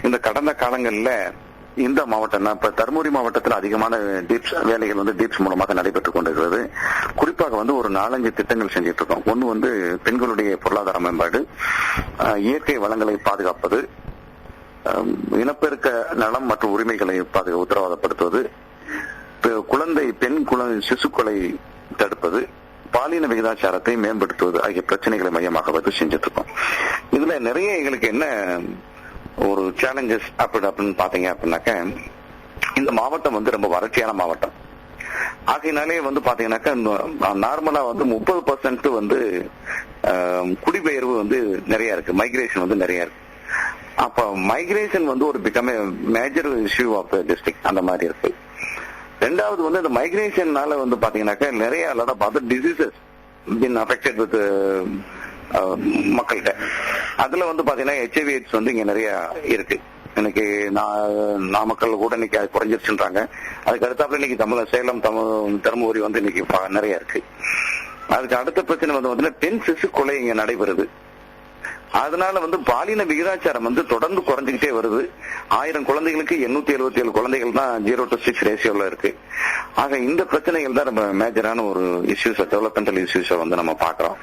இந்த கடந்த காலங்கள்ல இந்த மாவட்டம் இப்ப தருமபுரி மாவட்டத்தில் அதிகமான டிப்ஸ் வேலைகள் டிப்ஸ் மூலமாக நடைபெற்றுக் கொண்டிருக்கிறது. குறிப்பாக ஒரு 4-5 திட்டங்கள் செஞ்சிட்டு இருக்கோம். ஒன்னு பெண்களுடைய பொருளாதார மேம்பாடு, இயற்கை வளங்களை பாதுகாப்பது, இனப்பெருக்க நலம் மற்றும் உரிமைகளை உத்தரவாதப்படுத்துவது, பெண் குழந்தை சிசுக்களை தடுப்பது, பாலின விகிதாச்சாரத்தை மேம்படுத்துவது ஆகிய பிரச்சனைகளை மையமாக செஞ்சுட்டு இருக்கோம். இதுல நிறைய எங்களுக்கு என்ன ஒரு சேலஞ்சஸ் அப்படின்னு பாத்தீங்க அப்படின்னாக்க, இந்த மாவட்டம் ரொம்ப வறட்சியான மாவட்டம் ஆகையினாலே பாத்தீங்கன்னாக்கா நார்மலா 30% குடிபெயர்வு நிறைய இருக்கு, மைக்ரேஷன் நிறைய இருக்கு. அப்ப மைக்ரேஷன் ஒரு become major issue of district அந்த மாதிரி இருக்கு. ரெண்டாவது இந்த மைக்ரேஷன்னால பாத்தீங்கன்னாக்கா நிறைய other diseases been affected with மக்கள்கிட்ட. அதுல பாத்தீங்கன்னா HIV AIDS இங்க நிறைய இருக்கு. இன்னைக்கு நாமக்கல் கூட இன்னைக்கு அது குறைஞ்சிருச்சுன்றாங்க. அதுக்கு அடுத்தாப்புல இன்னைக்கு சேலம் தருமபுரி இன்னைக்கு நிறைய இருக்கு. அதுக்கு அடுத்த பிரச்சனை பெண் சிசு கொலை இங்க நடைபெறுது. அதனால பாலின விகிதாச்சாரம் தொடர்ந்து குறைஞ்சுக்கிட்டே வருது. 1000 குழந்தைகளுக்கு 877 குழந்தைகள் தான் 0-6 ரேஷியோல இருக்கு. ஆக இந்த பிரச்சனைகள் தான் நம்ம மேஜரான ஒரு இஷ்யூஸ், டெவலப்மெண்டல் இஷ்யூஸை நம்ம பாக்குறோம்.